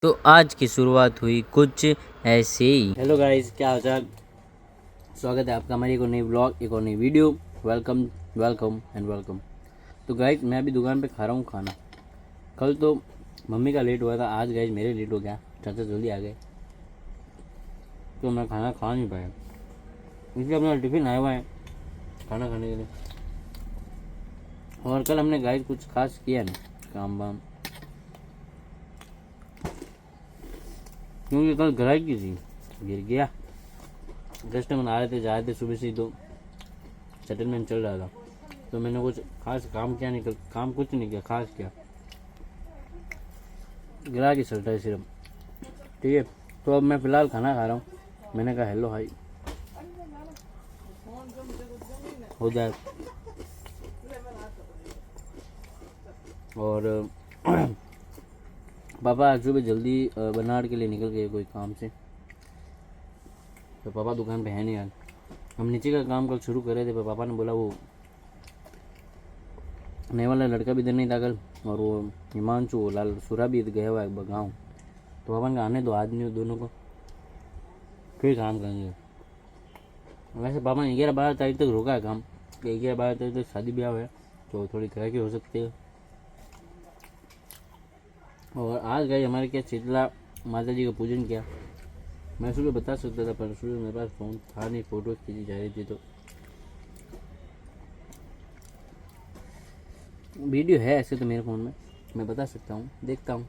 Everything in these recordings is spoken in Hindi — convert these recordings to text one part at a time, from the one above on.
तो आज की शुरुआत हुई कुछ ऐसे ही। हेलो गाइस, क्या हाल चाल। स्वागत है आपका हमारी एक और नई ब्लॉग, एक और नई video. Welcome welcome and welcome. तो गाइस, मैं अभी दुकान पे खा रहा हूँ खाना। कल तो मम्मी का लेट हुआ था, आज गाइस मेरे लेट हो गया, चाचा जल्दी आ गए तो मैं खाना खा नहीं पाया। इसलिए अपना टिफ़िन आया हुआ है खाना खाने के लिए। और कल हमने गाइस कुछ खास किया नहीं काम वाम, क्योंकि कल ग्राहकी थी, गिर गया। कस्टमर आ रहे थे जा रहे थे सुबह से ही, तो सेटलमेंट चल रहा था, तो मैंने कुछ खास काम किया नहीं, काम कुछ नहीं किया खास किया, ग्राहकी चलता है सिर्फ। ठीक है, तो अब मैं फ़िलहाल खाना खा रहा हूँ। मैंने कहा हेलो हाई हो जाए। और पापा आज सुबह जल्दी बनारस के लिए निकल गए कोई काम से, तो पापा दुकान पे है नहीं आज। हम नीचे का काम कल शुरू कर रहे थे, पर पापा ने बोला वो नए वाला लड़का भी इधर नहीं था कल, और वो हिमांशु वो लाल सूरा भी गया हुआ है गाँव, तो पापा ने आने दो आदमी दोनों को, फिर काम करेंगे। वैसे पापा ने 11-12 तारीख तक रोका है काम, 11-12 तारीख तक शादी ब्याह है, तो थोड़ी ग्राहकी हो सकती है। और आज गए हमारे क्या शीतला माता जी का पूजन किया। मैं सुबह बता सकता था, पर सुबह मेरे पास फ़ोन था नहीं, फ़ोटो खींची जा रही थी, तो वीडियो है ऐसे तो मेरे फ़ोन में, मैं बता सकता हूँ, देखता हूँ।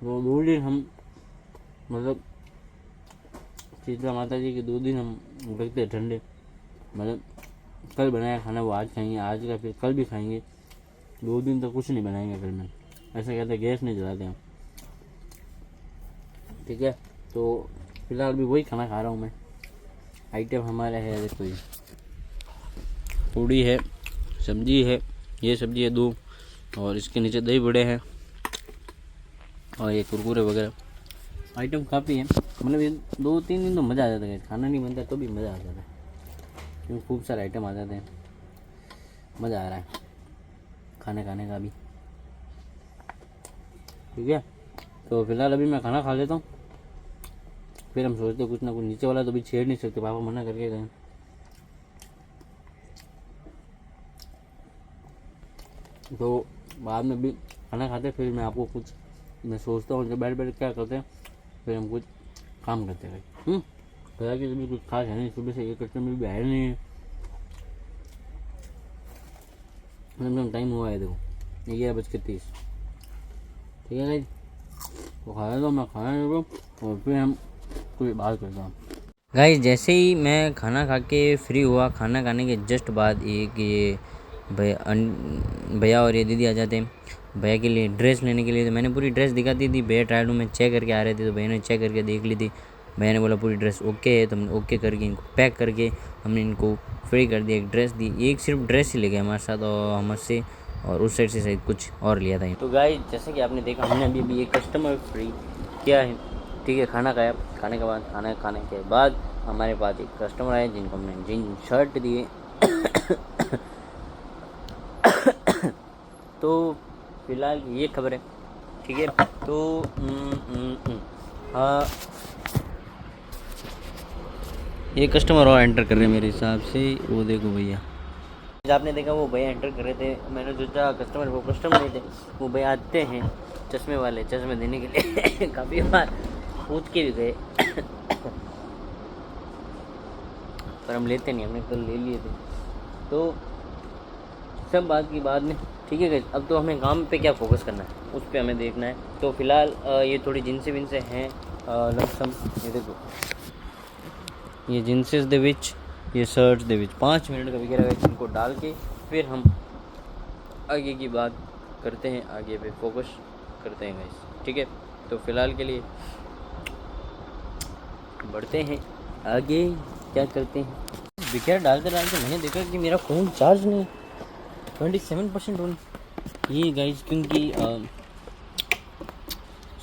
वो 2 दिन हम मतलब शीतला माता जी के 2 दिन हम रखते हैं ठंडे, मतलब कल बनाया खाना वो आज खाएंगे, आज का फिर कल भी खाएंगे, 2 दिन तक कुछ नहीं बनाएंगे कल में, ऐसा कहते हैं गैस नहीं जलाते हम। ठीक है, तो फिलहाल भी वही खाना खा रहा हूँ मैं। आइटम हमारा है देखो, ये पूड़ी है, सब्जी है, ये सब्जी है 2, और इसके नीचे दही बड़े हैं, और ये कुरकुरे वगैरह आइटम काफ़ी है। मतलब ये 2-3 दिन तो मज़ा आ जाता है, खाना नहीं बनता तो भी मज़ा आ जाता है, क्योंकि खूब सारे आइटम आ जाते हैं, मज़ा आ रहा है खाने खाने का भी। ठीक है, तो फिलहाल अभी मैं खाना खा लेता हूँ, फिर हम सोचते कुछ ना कुछ। नीचे वाला तो अभी छेड़ नहीं सकते, पापा मना करके गए, तो बाद में भी खाना खाते फिर मैं आपको कुछ, मैं सोचता हूँ जब बैठ बैठ क्या करते हैं, फिर हम कुछ काम करते हैं। फिलहाल कि अभी कुछ खास है नहीं, सुबह से एक कस्टमर भी आया नहीं है, मतलब टाइम हुआ है देखो 11:30। ठीक है भाई, तो खाया तो मैं खाना देखो, और फिर हम कुछ बात करता हूँ। गाइस, जैसे ही मैं खाना खा के फ्री हुआ, खाना खाने के जस्ट बाद एक ये भैया और ये दीदी आ जाते हैं भैया के लिए ड्रेस लेने के लिए। तो मैंने पूरी ड्रेस दिखा दी थी, भैया ट्रायल रूम में चेक करके आ रहे थे, तो भैया ने चेक करके देख ली थी। भैया ने बोला पूरी ड्रेस ओके है, तो हमने ओके करके इनको पैक करके हमने इनको फ्री कर दिया, एक ड्रेस दी। एक सिर्फ ड्रेस ही ले गए हमारे साथ और हमसे, और उस साइड से शायद कुछ और लिया था। तो गाइस, जैसे कि आपने देखा, हमने अभी एक कस्टमर फ्री किया है। ठीक है, खाना खाया, खाने के बाद खाने के बाद हमारे पास एक कस्टमर आए जिनको हमने जीन शर्ट दिए। तो फिलहाल ये खबर है। ठीक है, तो हाँ, ये कस्टमर और एंटर कर रहे हैं मेरे हिसाब से, वो देखो भैया, आपने देखा वो भैया एंटर कर रहे थे। मैंने सोचा कस्टमर, वो कस्टमर नहीं थे, वो भैया आते हैं चश्मे वाले, चश्मे देने के लिए। काफ़ी बार पूछ के भी गए, पर हम लेते नहीं, हमने कल ले लिए थे। तो सब बात की बाद में, ठीक है, अब तो हमें काम पे क्या फोकस करना है, उस पर हमें देखना है। तो फिलहाल ये थोड़ी जिनसे विनसे हैं लमसम, ये देखो, ये जिनसेस दे विच, ये शर्ट्स दे विच 5 मिनट का वगैरह इनको डाल के फिर हम आगे की बात करते हैं, आगे पे फोकस करते हैं गाइस। ठीक है, तो फिलहाल के लिए बढ़ते हैं आगे, क्या करते हैं। वगैरह डालते डालते मैंने देखा कि मेरा फ़ोन चार्ज नहीं, 27% ऑन। ये गाइस, क्योंकि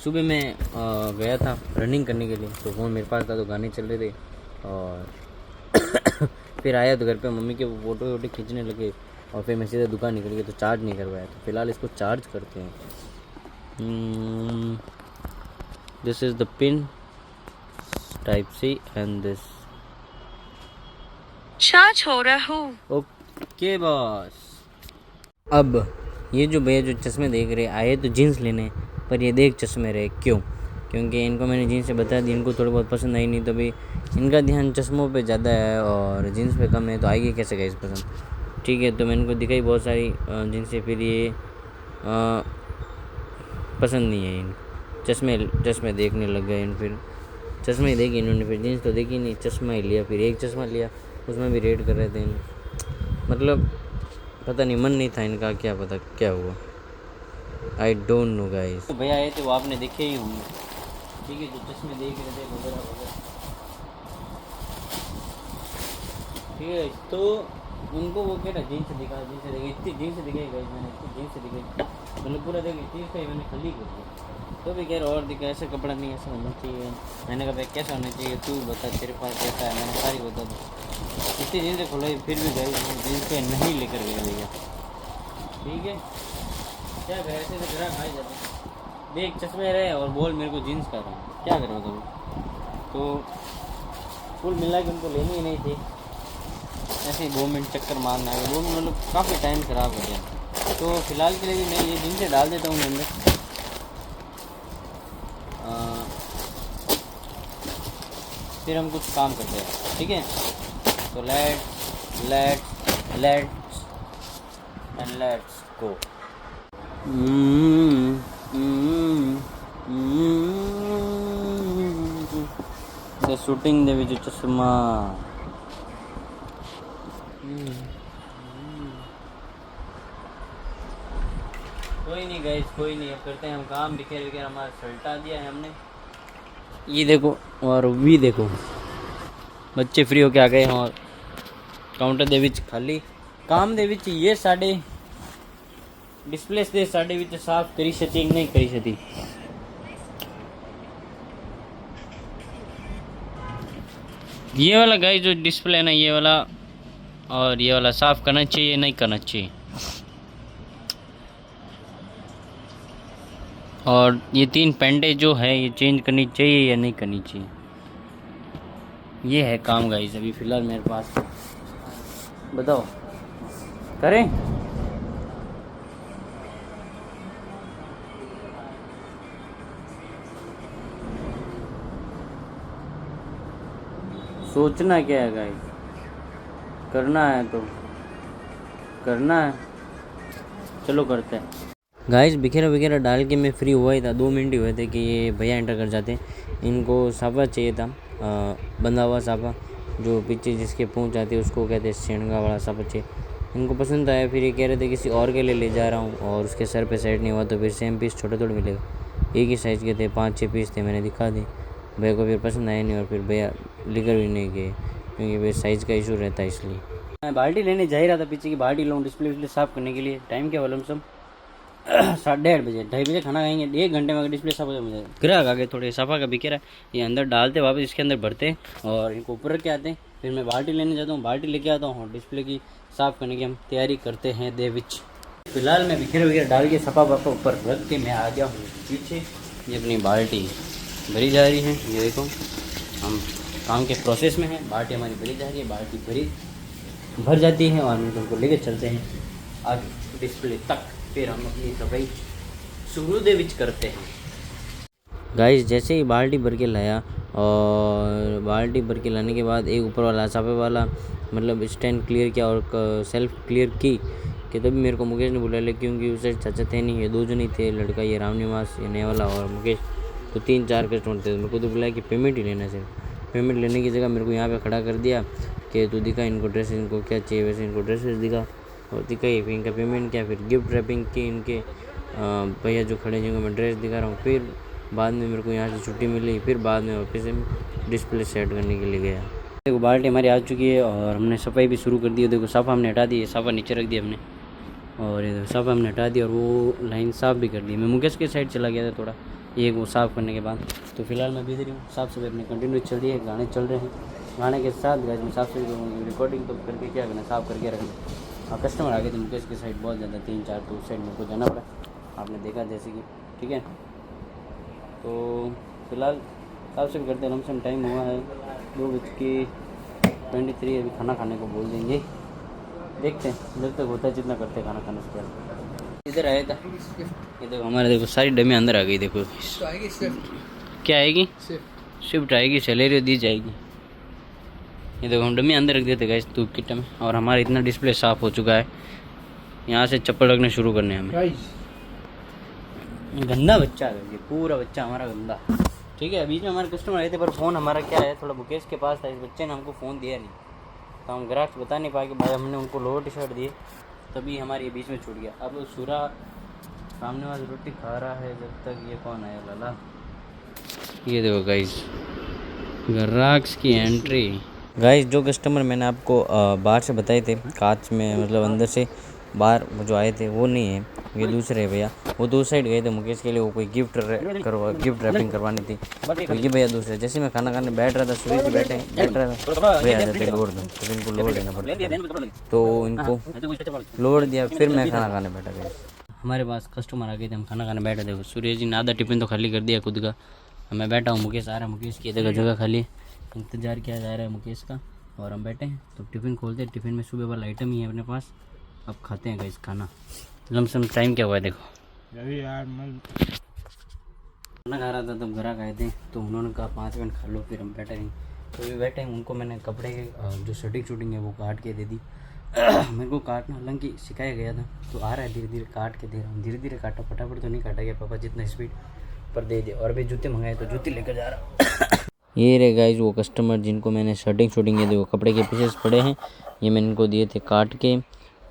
सुबह मैं गया था रनिंग करने के लिए, तो फ़ोन मेरे पास था, तो गाने चल रहे थे, और फिर आया तो घर पे मम्मी के फ़ोटो वोटो खींचने लगे, और फिर मैं सीधे दुकान निकल गया, तो चार्ज नहीं करवाया। तो फिलहाल इसको चार्ज करते हैं, This is the pin type C and this. Charge हो रहा हूँ। Okay boss. अब ये जो भैया जो चश्मे देख रहे आए तो जीन्स लेने, पर ये देख चश्मे रहे क्यों? क्योंकि इनको मैंने जीन्स से बता दी, इनको थोड़ी बहुत पसंद आई नहीं, तो भी इनका ध्यान चश्मों पे ज़्यादा है और जीन्स पे कम है, तो आएगी कैसे गाइस पसंद? ठीक है, तो मैंने इनको दिखाई बहुत सारी जीन्सें, फिर ये पसंद नहीं है इनको, चश्मे देखने लग गए। फिर चश्मे ही देखे इन्होंने, फिर जीन्स तो देखी नहीं, चश्मा ही लिया। फिर एक चश्मा लिया, उसमें भी रेड कर रहे थे मतलब पता नहीं, मन नहीं था इनका, क्या पता क्या हुआ, आई डोंट नो गाइस। तो भैया आए थे वो आपने देखे ही होंगे, ठीक है, जो चश्मे देख रहे थे वगैरह वगैरह, ठीक है। तो उनको वो कह रहा जीन्स दिखा, इतनी जीन्स दिखाई गाइस, मैंने इतनी जीन्स दिखाई, मतलब पूरा देखिए चीज़ का ही मैंने खाली कर दिया। तो भी कह रहा और दिखा, ऐसा कपड़ा नहीं, ऐसा होना चाहिए। मैंने कहा भाई कैसा होना चाहिए, तू बता तेरे पास कैसा है, मैंने सारी बता दी। इतनी जीन्स खुलाई, फिर भी गई जीन्स पे नहीं लेकर गए भैया, ठीक है। क्या करें, ऐसे तो ग्राहक आ ही जाते हैं, देख चश्मे रहे और बोल मेरे को जीन्स का रहा, क्या करो तुम? तो कुल मिला के उनको लेनी ही नहीं थी, ऐसे ही 2 मिनट चक्कर मारना है, 2 मिनट मतलब काफ़ी टाइम ख़राब हो गया। तो फ़िलहाल के लिए भी मैं ये जीन्सें डाल देता हूँ अंदर, फिर हम कुछ काम करते हैं, ठीक है। तो लेट्स गो। The shooting ਦੇ ਵਿੱਚ ਚਸ਼ਮਾ। कोई नहीं गाइस, कोई नहीं, अब करते हैं हम काम। बिखेर हमारा सल्टा दिया है हमने, ये देखो और भी देखो, बच्चे फ्री होके आ गए हैं और काउंटर ਦੇ ਵਿੱਚ ਖਾਲੀ काम ਦੇ ਵਿੱਚ ये साढ़े डिस्प्ले से साढ़े ਵਿੱਚ साफ करी छती नहीं करी छती। ये वाला गाइस जो डिस्प्ले है ना, ये वाला और ये वाला साफ करना चाहिए, नहीं करना चाहिए। और ये 3 पेंटे जो है ये चेंज करनी चाहिए या नहीं करनी चाहिए, ये है काम गाइस अभी फ़िलहाल मेरे पास। बताओ करें? सोचना क्या है गाइस, करना है तो करना है, चलो करते हैं गाइस। बिखेरा डाल के मैं फ्री हुआ ही था, 2 मिनट ही हुए थे कि ये भैया एंटर कर जाते। इनको साफा चाहिए था, बंधा हुआ साफा, जो पीछे जिसके पूंछ आती है उसको कहते हैं सेंडगा वाला साफा चाहिए। इनको पसंद आया, फिर ये कह रहे थे किसी और के लिए ले जा रहा हूँ, और उसके सर पे सेट नहीं हुआ, तो फिर सेम पीस छोटे थोड़े मिलेगा, एक ही साइज़ के थे, 5-6 पीस थे, मैंने दिखा दी भैया को, फिर पसंद आया नहीं और फिर भैया लेकर भी नहीं गए, क्योंकि भाई साइज़ का इशू रहता है। इसलिए मैं बाल्टी लेने जा ही रहा था, पीछे की बाल्टी लाऊँ डिस्प्ले साफ़ करने के लिए। टाइम क्या वाला सब 1:30 बजे, 2:30 बजे खाना खाएंगे, 1 घंटे में अगर डिस्प्ले साफ हो जाए। मुझे ग्राहक आ गए थोड़े, सफ़ा का बिखेरा है, ये अंदर डालते वापस इसके अंदर भरते और इनको ऊपर रख के आते हैं। फिर मैं बाल्टी लेने जाता हूँ, बाल्टी लेके आता हूँ और डिस्प्ले की साफ़ करने की हम तैयारी करते हैं दे विच। फिलहाल मैं बिखेरा डाल के सफ़ा वापा ऊपर रख के मैं आ गया हूँ पीछे। ये अपनी बाल्टी भरी जा रही है, ये देखो हम काम के प्रोसेस में हैं, बाल्टी हमारी भरी जा रही है, बाल्टी भर जाती है और हम उनको लेके चलते हैं आगे डिस्प्ले तक, फिर हम अपनी सफाई शुरू दे विच करते हैं गाइस। जैसे ही बाल्टी भर के लाया और बाल्टी भर के लाने के बाद एक ऊपर वाला साफे वाला मतलब स्टैंड क्लियर किया और सेल्फ क्लियर की कि तभी मेरे को मुकेश ने बुला लिया, क्योंकि उसे चाचा थे नहीं, ये 2 जन ही थे, लड़का ये रामनिवास ये नया वाला और मुकेश, तो 3-4 कस्टमर थे। मेरे को तो बुलाया कि पेमेंट ही लेना, सिर्फ पेमेंट लेने की जगह मेरे को यहाँ पे खड़ा कर दिया कि तू दिखा इनको ड्रेस, इनको क्या चाहिए, वैसे इनको ड्रेसेस दिखा और दिखाई, फिर इनका पेमेंट किया, फिर गिफ्ट रैपिंग की इनके भैया जो खड़े जिनको मैं ड्रेस दिखा रहा हूँ। फिर बाद में मेरे को यहाँ से छुट्टी मिली, फिर बाद में ऑफिस में डिस्प्ले सेट करने के लिए गया। देखो बाल्टी हमारी आ चुकी है और हमने सफाई भी शुरू कर दी है। देखो साफ़ा हमने हटा दी है, साफ़ा नीचे रख दिया हमने और ये साफ़ा हमने हटा दिया और वो लाइन साफ़ भी कर दी। मैं मुकेश के साइड चला गया था थोड़ा, ये वो साफ़ करने के बाद। तो फिलहाल मैं बिजी हूँ, साफ़ सफाई अपनी कंटिन्यू चल रही है, गाने चल रहे हैं, गाने के साथ गाइस मैं साफ़ सफाई रिकॉर्डिंग तो करके क्या करना, साफ़ करके रखना। और कस्टमर आ गए थे मुकेश के साइड बहुत ज़्यादा, 3-4, तो उस साइड मेरे को जाना पड़ा, आपने देखा जैसे कि ठीक है। तो फिलहाल साफ से करते हैं, लमसम टाइम हुआ है 2:23, अभी खाना खाने को बोल देंगे, देखते हैं जब तक होता है जितना करते हैं खाना खाने से पहले। इधर आया था, ये देखो हमारे, देखो सारी डमी अंदर आ गई। देखो क्या आएगी, स्विफ्ट आएगी, सैलरी दी जाएगी। ये देखो हम डमी अंदर रख देते गए धूप किट में, और हमारा इतना डिस्प्ले साफ़ हो चुका है। यहाँ से चप्पल रखने शुरू करने हमें। गंदा बच्चा है ये, पूरा बच्चा हमारा गंदा। ठीक है, बीच में हमारे कस्टमर आए थे, पर फ़ोन हमारा क्या है, थोड़ा मुकेश के पास था, इस बच्चे ने हमको फ़ोन दिया नहीं, तो हम ग्राहक से बता नहीं पाए कि भाई हमने उनको लोअर टी शर्ट दिए, तभी हमारे ये बीच में छूट गया। अब सूरा सामने वाली रोटी खा रहा है जब तक, ये कौन आया लाला। ये देखो गाइस, ग्राहक की एंट्री। गाइस जो कस्टमर मैंने आपको बाहर से बताए थे, कांच में मतलब अंदर से बाहर जो आए थे, वो नहीं है, ये दूसरे है भैया। वो दूसरी साइड गए थे मुकेश के लिए, वो कोई गिफ्ट रैपिंग करवानी थी, तो ये भैया दूसरे। जैसे मैं खाना खाने बैठ रहा था, सूर्य जी बैठ रहा था, भैया जाते लोड दो, तो इनको लोड देना पड़ता, तो इनको लोड दिया, फिर मैं खाना खाने बैठा गया। हमारे पास कस्टमर आ गए थे, हम खाना खाने बैठे थे। सूर्य जी ने आधा टिफिन तो खाली कर दिया खुद का, मैं बैठा हूँ, मुकेश आ रहा है, मुकेश की जगह खाली, इंतज़ार किया जा रहा है मुकेश का, और हम बैठे हैं। तो टिफ़िन खोलते हैं, टिफ़िन में सुबह वाला आइटम ही है अपने पास, अब खाते हैं गाइस खाना। लमसम टाइम क्या हुआ है देखो, अभी यार मैं खाना खा रहा था तब ग्राहक आए थे, तो उन्होंने कहा 5 मिनट खा लो, फिर हम बैठे नहीं, तो अभी बैठे हैं। उनको मैंने कपड़े के जो शूटिंग है वो काट के दे दी। मेरे को काटना हालांकि सिखाया गया था, तो आ रहा है, धीरे धीरे काट के दे रहा हूँ, धीरे धीरे काटा, फटाफट तो नहीं काटा गया, पापा जितना स्पीड पर दे दिया। और अभी जूते मंगाए तो जूते लेकर जा रहा। ये रे गाइस वो कस्टमर जिनको मैंने शूटिंग ये देखो कपड़े के पीसेस पड़े हैं, ये मैंने इनको दिए थे काट के,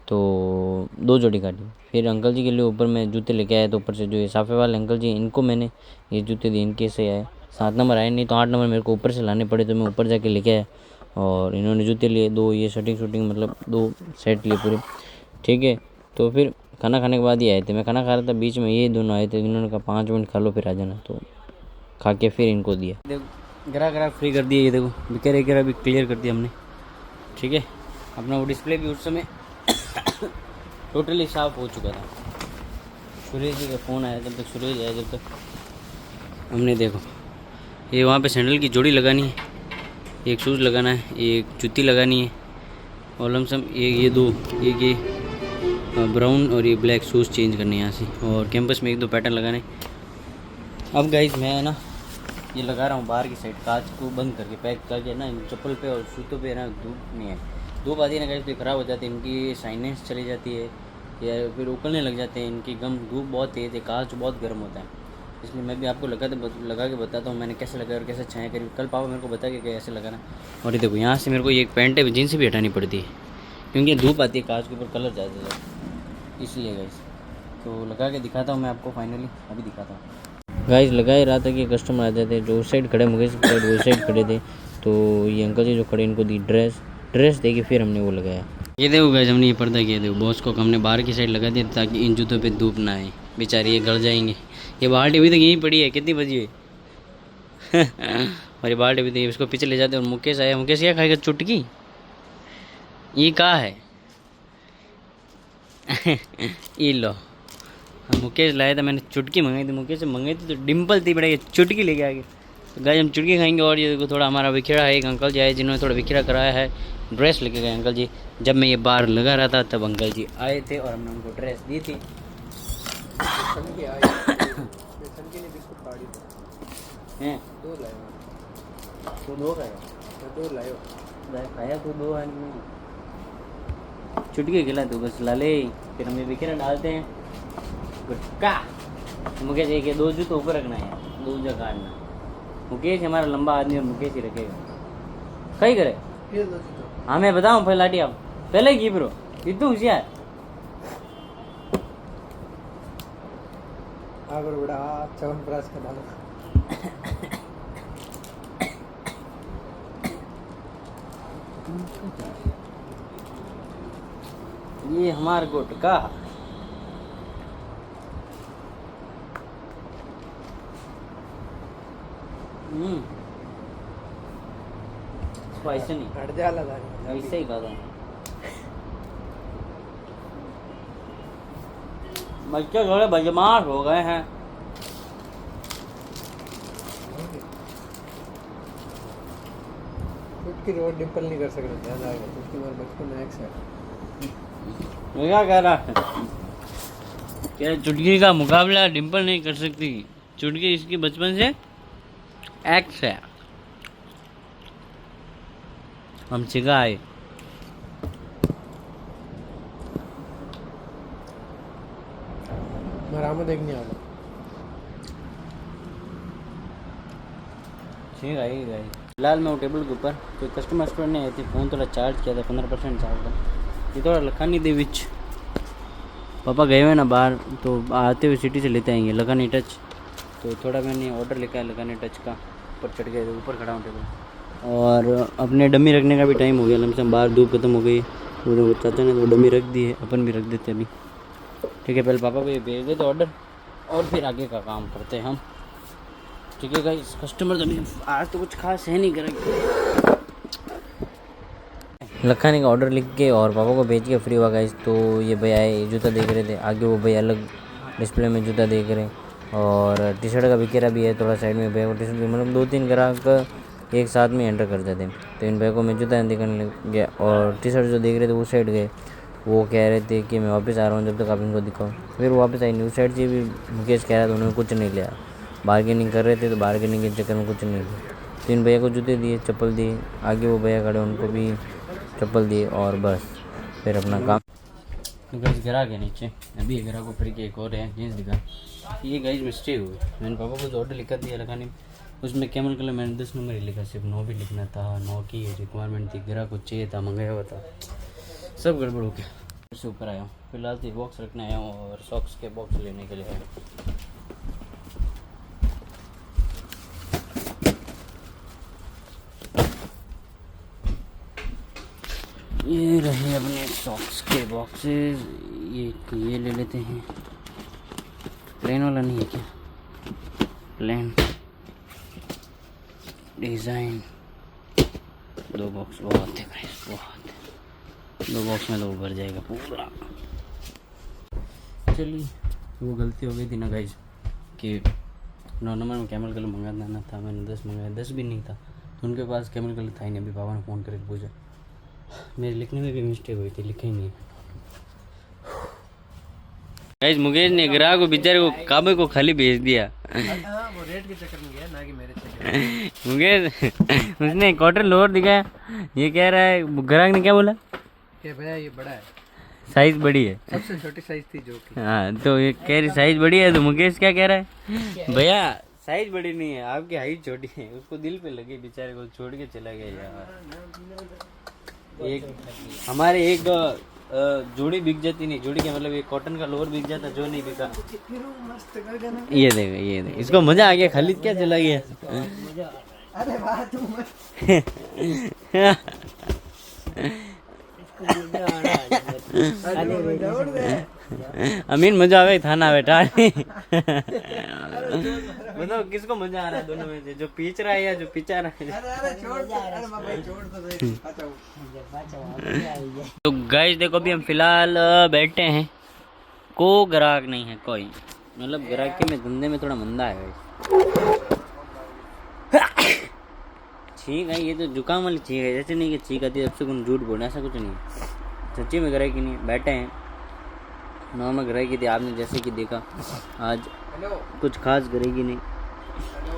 तो 2 जोड़ी काटी। फिर अंकल जी के लिए ऊपर मैं जूते लेके आया, तो ऊपर से जो ये साफे वाले अंकल जी, इनको मैंने ये जूते दिए, इनके से आए 7 नंबर आए नहीं, तो 8 नंबर मेरे को ऊपर से लाने पड़े, तो मैं ऊपर जाके लेके आया, और इन्होंने जूते लिए 2, ये शूटिंग मतलब 2 सेट लिए पूरे। ठीक है, तो फिर खाना खाने के बाद ही आए थे, मैं खाना खा रहा था, बीच में ये दोनों आए थे, इन्होंने कहा 5 मिनट खा लो फिर आ जाना, तो खा के फिर इनको दिया। देखो ग्राहक फ्री कर दिया, ये देखो बिकेरा भी क्लियर कर दिया हमने। ठीक है, अपना वो डिस्प्ले भी उस समय टोटली साफ़ हो चुका था। सुरेश जी का फ़ोन आया, जब तक सुरेश आया, जब तक हमने देखो ये वहाँ पे सैंडल की जोड़ी लगानी है, एक शूज़ लगाना है, एक जूती लगानी है, और लमसम ये 2 ये ब्राउन और ये ब्लैक शूज़ चेंज करने हैं यहाँ से, और कैंपस में 1-2 पैटर्न लगाने। अब गाइस मैं ना ये लगा रहा हूँ बाहर की साइड, कांच को बंद करके पैक करके ना, इन चप्पल पे और जूतों पे ना धूप नहीं है, धूप आती है ना गाइस तो ख़राब हो जाती है, इनकी साइनेस चली जाती है, या फिर उकलने लग जाते हैं इनकी गम। धूप बहुत तेज़ है, कांच बहुत गर्म होता है, इसलिए मैं भी आपको लगा के बताता हूँ मैंने कैसे लगाया और कैसे छाया करी। कल पापा मेरे को बता के कैसे लगाना। और ये देखो यहाँ से मेरे को ये एक पैंट है, जीन्स भी हटानी पड़ती है, क्योंकि धूप आती है, कांच के ऊपर कलर जाता है, इसलिए गाइस तो लगा के दिखाता हूँ मैं आपको, फाइनली अभी दिखाता हूँ। गाइस लगा ही रहा था कि कस्टमर आ जाते, जो उस साइड खड़े मुकेश साइड वो साइड खड़े थे, तो ये अंकल जी जो खड़े इनको दी ड्रेस देके फिर हमने वो लगाया। ये देखो गाइस हमने ये पर्दा किया, देखो बॉस को हमने बाहर की साइड लगा दिया ताकि इन जूतों पे धूप ना आए, बेचारे ये गल जाएंगे। ये बाल्टी अभी तक यहीं पड़ी है, कितनी बजी है और ये बाल्टी अभी तक, इसको पीछे ले जाते। और मुकेश आया, मुकेश क्या खाएगा, चुटकी, ये कहाँ है ये लो, मुकेश लाया था, मैंने चुटकी मंगाई थी, मुकेश से मंगाई थी तो डिम्पल थी बड़ा, ये चुटकी लेके आ गए। तो गाइस हम चुटकी खाएंगे। और ये देखो थोड़ा हमारा बिखरा है, एक अंकल जी आए जिन्होंने थोड़ा बिखरा कराया है, ड्रेस लेके गए अंकल जी। जब मैं ये बाहर लगा रहा था तब अंकल जी आए थे और हमने उनको ड्रेस दी थी। हैं 2 खाया तो 2 आदमी चुटकी खिला तो बस लाले। फिर हम ये बिखरा डालते हैं गुटका। मुकेश एक 2 जूते ऊपर रखना है, 2 जगह काटना। मुकेश हमारा लंबा आदमी और मुकेश ही रखेगा, कहीं करे। हाँ मैं बताऊँ पहले लाठी, आप पहले की ब्रो इतू होशियार बड़ा चवनप्राश का डालो। ये हमारा गुटका स्पाइसी नहीं हट जा लगा, ऐसे ही खाता हूँ। बच्चे थोड़े बदमाश हो गए हैं, चुटकी तो डिंपल नहीं कर सकते, ध्यान आएगा। चुटकी हमारे बचपन में एक्स है। मैं क्या कह रहा है क्या चुटकी का मुकाबला डिंपल नहीं कर सकती। चुटकी इसकी बचपन से एक्स है। हम चिगा आए। मरामा देखने आ रहा। ठीक है गई। फिलहाल मैं वो टेबल के ऊपर कोई कस्टमर नहीं आए थे, फ़ोन थोड़ा चार्ज किया था, 15% चार्ज था। ये थोड़ा लखानी दे विच पापा गए हुए ना बाहर, तो आते हुए सिटी से लेते आएंगे लखानी टच। तो थोड़ा मैंने ऑर्डर लिखा है लखानी टच का। ऊपर चढ़ गए, ऊपर खड़ा हूँ टेबल। और अपने डमी रखने का भी टाइम हो गया, लमसम बाहर धूप खत्म हो गई। वो चाचा ने तो डमी रख दी है, अपन भी रख देते अभी। ठीक है, पहले पापा को ये भेज देते ऑर्डर और फिर आगे का काम करते हैं हम। ठीक है गाइस, कस्टमर तो अभी आज तो कुछ खास है नहीं करेंगे। लखानी का ऑर्डर लिख के और पापा को भेज के फ्री हुआ गाइस। तो ये भैया आए, जूता देख रहे थे, आगे वो भैया अलग डिस्प्ले में जूता देख रहे और टी शर्ट का बिकेरा भी है थोड़ा साइड में। भैया को टी शर्ट मतलब 2-3 ग्राहक एक साथ में एंटर करते थे। तो इन भैया को मैं जूता दिखाने लग गया और टी शर्ट जो देख रहे थे उस साइड गए। वो कह रहे थे कि मैं वापस आ रहा हूँ जब तक आप इनको दिखाओ। फिर वो वापस आई नहीं, उस साइड से भी मुकेश कह रहा था, उन्होंने कुछ नहीं लिया। बार्गेनिंग कर रहे थे तो बार्गेनिंग के चक्कर में कुछ नहीं लिया। तो इन भैया को जूते दिए, चप्पल दिए, आगे वो भैया खड़े उनको भी चप्पल दिए और बस फिर अपना काम। तो गाइस ग्राहक है नीचे, अभी ग्राहक को फिर के एक और है जींस दिखा। ये गाइस मिस्टेक हुई, मैंने पापा को जो ऑर्डर लिखा दिया लखानी, उसमें कैमल कलर मैंने 10 नंबर ही लिखा, सिर्फ 9 भी लिखना था। 9 की रिक्वायरमेंट थी, ग्राहक को चाहिए था, मंगाया हुआ था, सब गड़बड़ हो गया। फिर से ऊपर आया हूँ, फिलहाल तो बॉक्स रखने आया हूँ और सॉक्स के बॉक्स लेने के लिए आया हूँ। ये रहे अपने सॉक्स के बॉक्सेस। ये ले लेते हैं। प्लेन वाला नहीं है क्या? प्लेन डिज़ाइन 2 बॉक्स बहुत है गाइस, बहुत है। 2 बॉक्स में तो भर जाएगा पूरा। चलिए, वो गलती हो गई थी ना गाइस कि 9 नंबर में कैमल कलर मंगाना था, मैंने 10 मंगाया, 10 भी नहीं था। तो उनके पास कैमल कलर था ही नहीं। अभी पापा ने फ़ोन करके पूछा, मेरे लिखने में भी मिस्टेक हुई थी, लिखा ही नहीं। गाइस मुकेश ने ग्राहक को बेचारे को काबे को खाली भेज दिया। वो रेट के चक्कर में गया ना कि मेरे चक्कर में। मुकेश उसने कॉटन लोअर दिखाया, ये कह रहा है, ग्राहक ने क्या बोला कि भैया ये बड़ा है, साइज बड़ी है। सबसे छोटी साइज थी जो कि। हाँ, तो ये कह रही साइज बड़ी है। तो मुकेश क्या कह रहा है, भैया साइज बड़ी नहीं है, आपकी हाइट छोटी है। उसको दिल पे लगी, बेचारे को छोड़ के चला गया यार। एक हमारे एक जोड़ी बिक जाती नहीं, जोड़ी के मतलब एक कॉटन का लोअर बिक जाता, जो नहीं बिका। ये देख इसको मजा आ गया, खालिद क्या चला गया। अरे वाह तुम अमीन मजा आवे थाना बेटा। बताओ किसको मजा आ रहा है दोनों में से, जो पीच रहा है या जो पिचा रहा है। तो गाइस देखो अभी हम फिलहाल बैठे हैं, को ग्राहक नहीं है कोई, मतलब ग्राहकी में धंधे में थोड़ा मंदा है। छींक है, ये तो जुकाम वाली छींक है, जैसे नहीं कि छींक आती है, सबसे कौन झूठ बोलना, ऐसा कुछ नहीं है। सच्ची में ग्राहकी नहीं, बैठे हैं नॉर्मल ग्राहकी थी। आपने जैसे कि देखा आज कुछ खास ग्राहकी नहीं।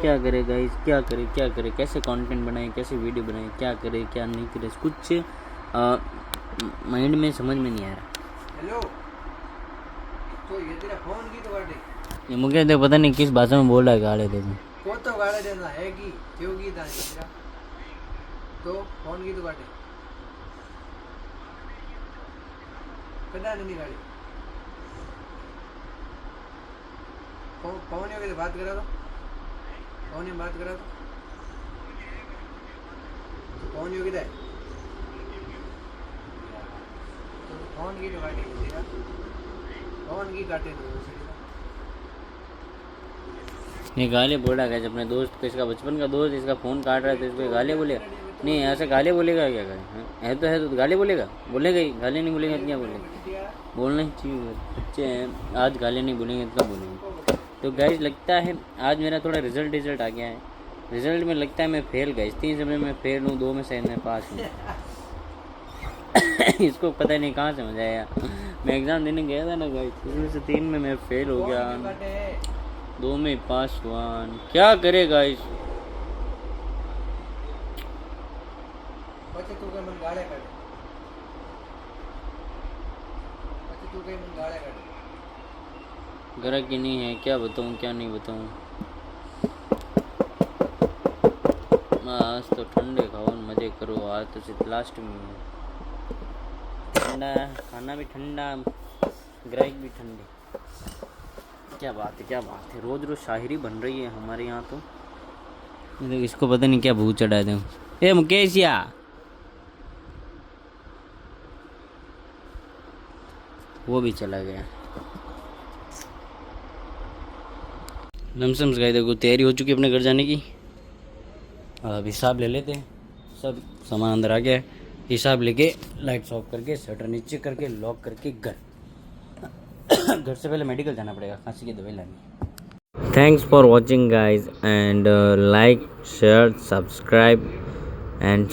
क्या करे गाइस, क्या करे, कैसे कंटेंट बनाए, कैसे वीडियो बनाए, क्या करे क्या नहीं करे, कुछ माइंड में समझ में नहीं आ रहा। हेलो, तो ये तेरा फोन की तो गाड़ी, ये मुझे देख पता नहीं किस भाषा में बोल रहा है, गाड़े देखो को तो गाड़ी देना है कि क्यों की था तो फोन की तो गाड़ी कदा नहीं गाड़ी कौन है, बात करा तो कौन है, बात करा तो कौन है, किधर कौन की तो गाड़ी तेरा, कौन की काटे ये गाली बोल रहा है अपने दोस्त को, इसका बचपन का दोस्त इसका फ़ोन काट रहा है तो इसको गाली बोलेगा नहीं, ऐसे गाली बोलेगा क्या है तो गाली बोलेगा, बोलेगा ही, गाली नहीं बोलेगा क्या बोलेगा, बोलना ही चाहिए। बच्चे हैं, आज गाली नहीं बोलेंगे तो क्या बोलेंगे। तो गाइस लगता है आज मेरा थोड़ा रिजल्ट आ गया है, रिजल्ट में लगता है मैं फेल गाइस, 3 सब्जेक्ट में फेल हूँ, 2 में से मैं पास हूँ। इसको पता नहीं कहाँ समझ आया, मैं एग्ज़ाम देने गया था ना गाइस, उसमें से 3 में मैं फेल हो गया, 2 में पास हुआ। क्या करे गाइस। પછી તું કઈ મને ગાળે કાઢે, પછી તું કઈ મને ગાળે કાઢે। घर की नहीं है, क्या बताऊँ क्या नहीं बताऊँ। आज तो ठंडे खाओ मज़े करो, आज तो सिर्फ लास्ट में है। ठंडा खाना भी ठंडा, ग्राहक भी ठंडे। क्या बात है, क्या बात है, रोज़ रोज़ शायरी बन रही है हमारे यहाँ तो। इसको पता नहीं क्या भूत चढ़ा दे। ए मुकेशिया, वो भी चला गया। लमसम्स गए, देखो तैयारी हो चुकी है अपने घर जाने की। अब हिसाब ले लेते हैं, सब सामान अंदर आ गया है। हिसाब लेके लाइट्स ऑफ करके शटर नीचे करके लॉक करके घर घर से पहले मेडिकल जाना पड़ेगा, खांसी की दवाई लानी। Thanks for watching guys and like share subscribe and